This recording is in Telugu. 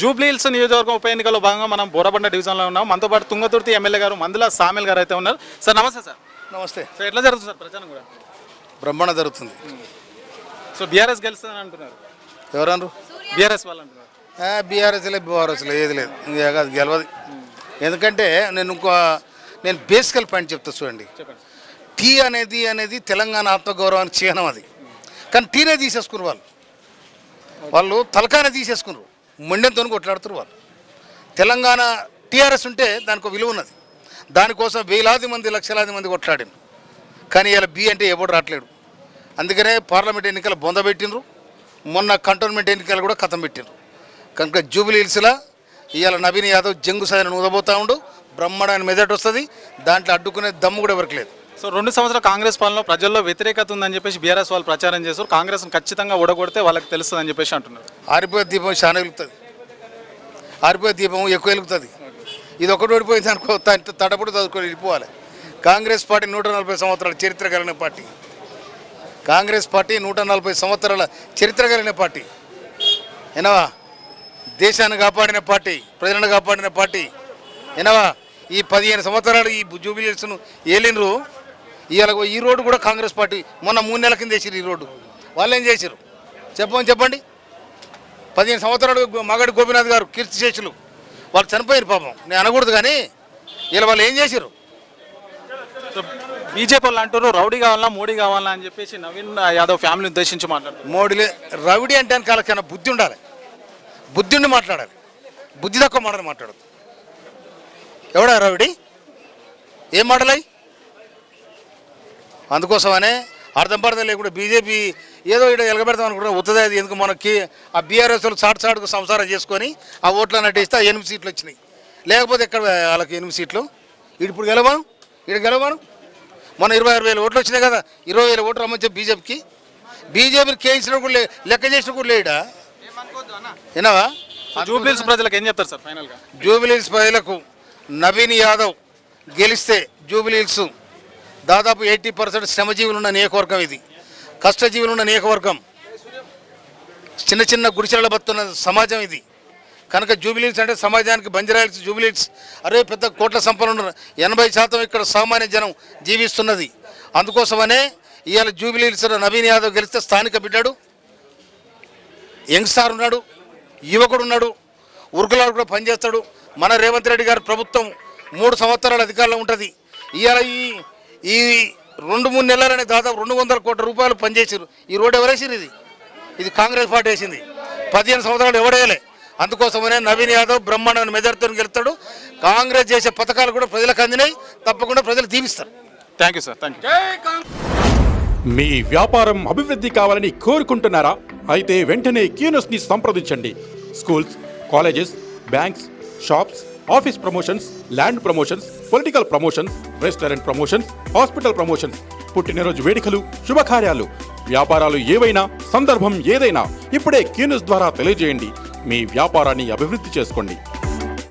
జూబ్లీహిల్స్ నియోజకవర్గం ఉప ఎన్నికల్లో భాగంగా మనం బోరబండ డివిజన్లో ఉన్నాం. మనతో పాటు తుంగతుర్తి ఎమ్మెల్యే గారు మందుల సామెల్ గారు అయితే ఉన్నారు. సార్ నమస్తే సార్. నమస్తే సార్ ఎట్లా జరుగుతుంది సార్ ప్రచారం కూడా? బ్రహ్మాండ జరుగుతుంది. సో బీఆర్ఎస్ గెలుస్తుందని అంటున్నారు. ఎవరన్నారు? బీఆర్ఎస్ వాళ్ళు అంటున్నారు. బీఆర్ఎస్లో ఏది లేదు, ఇంకా అది గెలవదు. ఎందుకంటే నేను బేసికల్ పాయింట్ చెప్తా చూడండి. చెప్పండి. టీ అనేది తెలంగాణ ఆత్మగౌరవానికి చిహ్నం. అది కానీ టీనే తీసేసుకున్నారు వాళ్ళు తలకానే తీసేసుకున్నారు. మొండెంతో కొట్లాడుతున్నారు వాళ్ళు. తెలంగాణ టీఆర్ఎస్ ఉంటే దానికి ఒక విలువ ఉన్నది. దానికోసం వేలాది మంది లక్షలాది మంది కొట్లాడారు. కానీ ఇలా బి అంటే ఎవడు రావట్లేడు. అందుకనే పార్లమెంట్ ఎన్నికలు బొందబెట్టినరు. మొన్న కంటోన్మెంట్ ఎన్నికలు కూడా కథం పెట్టినరు. కనుక జూబ్లీహిల్స్లో ఇవాళ నవీన్ యాదవ్ జంగు సాయన ఊదబోతా ఉండు. బ్రహ్మాండమైన మెజార్టీ వస్తుంది. దాంట్లో అడ్డుకునే దమ్ము కూడా ఎవరికి లేదు. సో 2 సంవత్సరాల కాంగ్రెస్ పాలనలో ప్రజల్లో వ్యతిరేకత ఉందని చెప్పేసి బీఆర్ఎస్ వాళ్ళు ప్రచారం చేస్తారు. కాంగ్రెస్ని ఖచ్చితంగా ఓడగొడితే వాళ్ళకి తెలుస్తుందని చెప్పేసి అంటున్నారు. ఆరిపోయే దీపం చాలా వెలుగుతుంది. ఆరిపోయే దీపం ఎక్కువ వెలుగుతుంది. ఇది ఒకటి ఓడిపోయింది అనుకో, తడపడి చదువుకొని వెళ్ళిపోవాలి. కాంగ్రెస్ పార్టీ 140 సంవత్సరాల చరిత్ర కలిగిన పార్టీ. కాంగ్రెస్ పార్టీ 140 సంవత్సరాల చరిత్ర కలిగిన పార్టీ. ఏనవా? దేశాన్ని కాపాడిన పార్టీ, ప్రజలను కాపాడిన పార్టీ. ఏనవా? ఈ 15 సంవత్సరాలు ఈ జూబ్లీహిల్స్ను ఏలినరు. ఇవాళ ఈ రోడ్డు కూడా కాంగ్రెస్ పార్టీ మొన్న 3 నెలల కింద వేసారు. ఈ రోడ్డు వాళ్ళు ఏం చేశారు చెప్పండి. 15 సంవత్సరాలు మగడి గోపీనాథ్ గారు కీర్తిశేషులు వాళ్ళు చనిపోయారు. పాపం నేను అనకూడదు, కానీ ఇలా వాళ్ళు ఏం చేశారు? బీజేపీ వాళ్ళు అంటారు రౌడీ కావాలా మోడీ కావాలా అని చెప్పేసి నవీన్ యాదవ్ ఫ్యామిలీ ఉద్దేశించి మాట్లాడుతారు. మోడీలే రౌడీ అంటే వాళ్ళకైనా బుద్ధి ఉండాలి. బుద్ధి ఉండి మాట్లాడాలి. బుద్ధి తక్కువ మాట్లాడదు. ఎవడా రౌడీ? ఏం మాటలై? అందుకోసమనే అర్థం పడతా లేకుండా బీజేపీ ఏదో ఇక్కడ ఎలగబెడతాం అనుకుంటున్నా. ఉత్తదే అది ఎందుకు మనకి ఆ బీఆర్ఎస్ వాళ్ళు చాటుకు సంసారం చేసుకొని ఆ ఓట్లు అన్నట్టు ఇస్తే 8 సీట్లు వచ్చినాయి. లేకపోతే ఎక్కడ వాళ్ళకి 8 సీట్లు? ఇప్పుడు గెలవాను. మొన్న 26,000 ఓట్లు వచ్చినాయి కదా. 20,000 ఓట్లు రమ్మని చెప్పి బీజేపీని కేయించిన కూడా లెక్క చేసిన కూడా లేడా? ఏనావా? జూబ్లీహిల్స్ ప్రజలకు ఏం చెప్తారు సార్ ఫైనల్గా? జూబ్లీహిల్స్ ప్రజలకు నవీన్ యాదవ్ గెలిస్తే జూబ్లీహిల్స్ దాదాపు 80% శ్రమజీవులు ఉన్న నియోజకవర్గం. ఇది కష్టజీవులు ఉన్న నియోజకవర్గం. చిన్న చిన్న గుడిసెల బతున్న సమాజం ఇది. కనుక జూబ్లీహిల్స్ అంటే సమాజానికి బంజారాహిల్స్ జూబ్లీహిల్స్ పెద్ద కోట్ల సంపన్న 80% ఇక్కడ సామాన్య జనం జీవిస్తున్నది. అందుకోసమనే ఇవాళ జూబ్లీహిల్స్ నవీన్ యాదవ్ గెలిస్తే స్థానిక బిడ్డాడు, యంగ్స్టార్ ఉన్నాడు, యువకుడు ఉన్నాడు, ఉరుకులాడు కూడా పనిచేస్తాడు. మన రేవంత్ రెడ్డి గారి ప్రభుత్వం 3 సంవత్సరాల అధికారంలో ఉంటుంది. ఇవాళ ఈ 2-3 నెలలనే దాదాపు 200 కోట్ల రూపాయలు పనిచేసారు. ఈ రోడ్డు ఎవరేసారు? ఇది కాంగ్రెస్ పార్టీ వేసింది. 15 సంవత్సరాలు ఎవడేయలే. అందుకోసమనే నవీన్ యాదవ్ బ్రహ్మాండమైన మెజార్టీతో గెలుస్తాడు. కాంగ్రెస్ చేసే పథకాలు కూడా ప్రజలకు అందినాయి. తప్పకుండా ప్రజలు దీవిస్తారు. Thank you sir. Thank you. మీ వ్యాపారం అభివృద్ధి కావాలని కోరుకుంటున్నారా? అయితే వెంటనే క్యూనస్ని సంప్రదించండి. Schools, colleges, banks, shops, office promotions, land promotions, political promotions, restaurant promotions, hospital promotions, పుట్టినరోజు వేడుకలు, శుభకార్యాలు, వ్యాపారాలు ఏవైనా, సందర్భం ఏదైనా ఇప్పుడే క్యూనస్ ద్వారా తెలియజేయండి. మీ వ్యాపారాన్ని అభివృద్ధి చేసుకోండి.